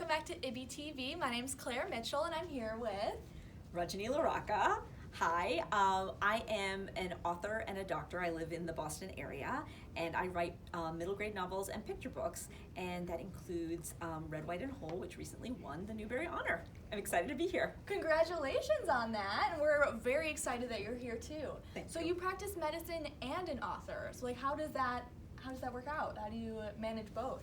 back to IBBY TV. My name's Claire Mitchell, and I'm here with Rajani LaRocca. Hi, I am an author and a doctor. I live in the Boston area, and I write middle grade novels and picture books, and that includes Red, White, and Whole, which recently won the Newbery Honor. I'm excited to be here. Congratulations on that, and we're very excited that you're here too. Thank so you. you practice medicine and an author. So how does that work out? How do you manage both?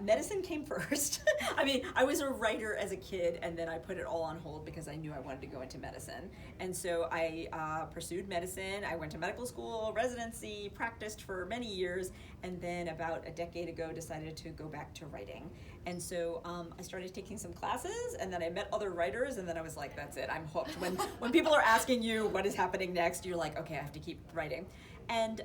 Medicine came first. I mean, I was a writer as a kid, and then I put it all on hold because I knew I wanted to go into medicine. And so I pursued medicine. I went to medical school, residency, practiced for many years, and then about a decade ago decided to go back to writing. And so I started taking some classes, and then I met other writers, and then I was like, that's it, I'm hooked. When people are asking you what is happening next, you're like, okay, I have to keep writing. And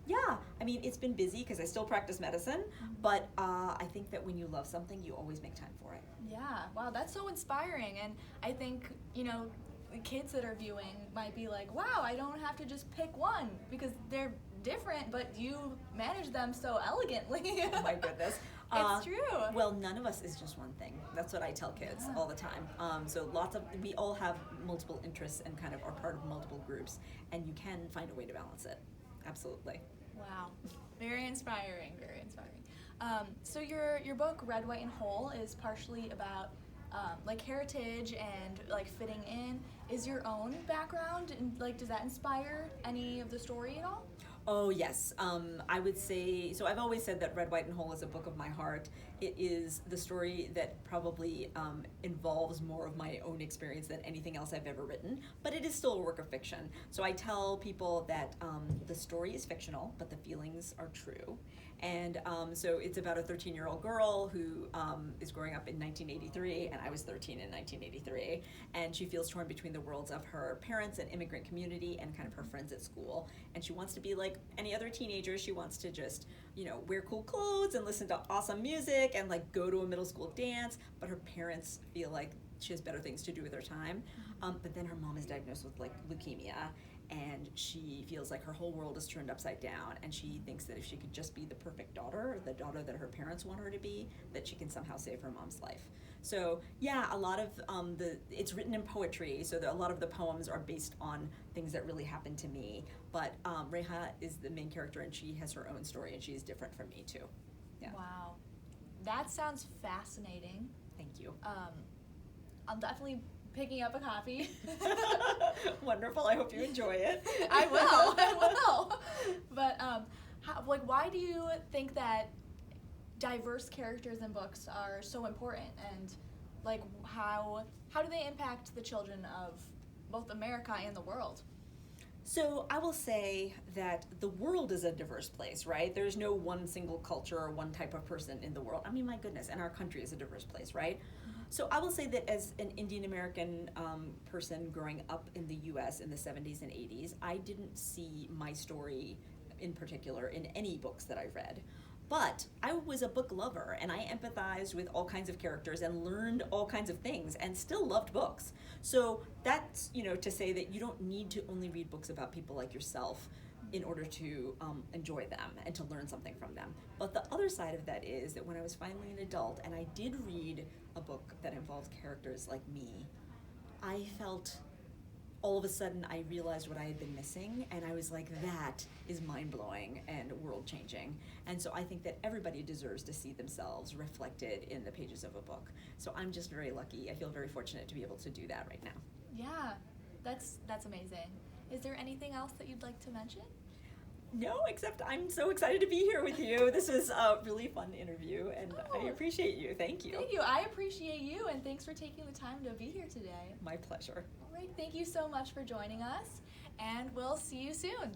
yeah, I mean, it's been busy because I still practice medicine, but I think that when you love something, you always make time for it. Yeah, wow, that's so inspiring. And I think, the kids that are viewing might be like, wow, I don't have to just pick one because they're different, but you manage them so elegantly. Oh my goodness. It's true. Well, none of us is just one thing. That's what I tell kids all the time. So we all have multiple interests and kind of are part of multiple groups, and you can find a way to balance it. Absolutely. Wow, very inspiring, very inspiring. So your book, Red, White, and Whole, is partially about heritage and fitting in. Is your own background, and does that inspire any of the story at all? Oh yes, I would say, so I've always said that Red, White, and Whole is a book of my heart. It is the story that probably involves more of my own experience than anything else I've ever written, but it is still a work of fiction. So I tell people that the story is fictional, but the feelings are true. And so it's about a 13-year-old girl who is growing up in 1983, and I was 13 in 1983, and she feels torn between the worlds of her parents and immigrant community and kind of her friends at school. And she wants to be like any other teenager. She wants to just, wear cool clothes and listen to awesome music and go to a middle school dance, but her parents feel like she has better things to do with her time. But then her mom is diagnosed with leukemia, and she feels like her whole world is turned upside down, and she thinks that if she could just be the perfect daughter, the daughter that her parents want her to be, that she can somehow save her mom's life. So yeah, a lot of it's written in poetry, so a lot of the poems are based on things that really happened to me, but Reha is the main character, and she has her own story, and she's different from me too. Yeah. Wow, that sounds fascinating. Thank you. I'm definitely picking up a copy. Wonderful. I hope you enjoy it. I will. But why do you think that diverse characters in books are so important, and how do they impact the children of both America and the world? So I will say that the world is a diverse place, right? There's no one single culture or one type of person in the world. I mean, my goodness, and our country is a diverse place, right? So I will say that as an Indian American person growing up in the US in the 70s and 80s, I didn't see my story in particular in any books that I read. But I was a book lover, and I empathized with all kinds of characters and learned all kinds of things and still loved books. So that's, to say that you don't need to only read books about people like yourself in order to enjoy them and to learn something from them. But the other side of that is that when I was finally an adult and I did read a book that involved characters like me, I felt all of a sudden I realized what I had been missing, and I was like, that is mind-blowing and world-changing. And so I think that everybody deserves to see themselves reflected in the pages of a book. So I'm just very lucky. I feel very fortunate to be able to do that right now. Yeah, that's amazing. Is there anything else that you'd like to mention? No, except I'm so excited to be here with you. This is a really fun interview, and I appreciate you. Thank you. Thank you. I appreciate you, and thanks for taking the time to be here today. My pleasure. All right, thank you so much for joining us, and we'll see you soon.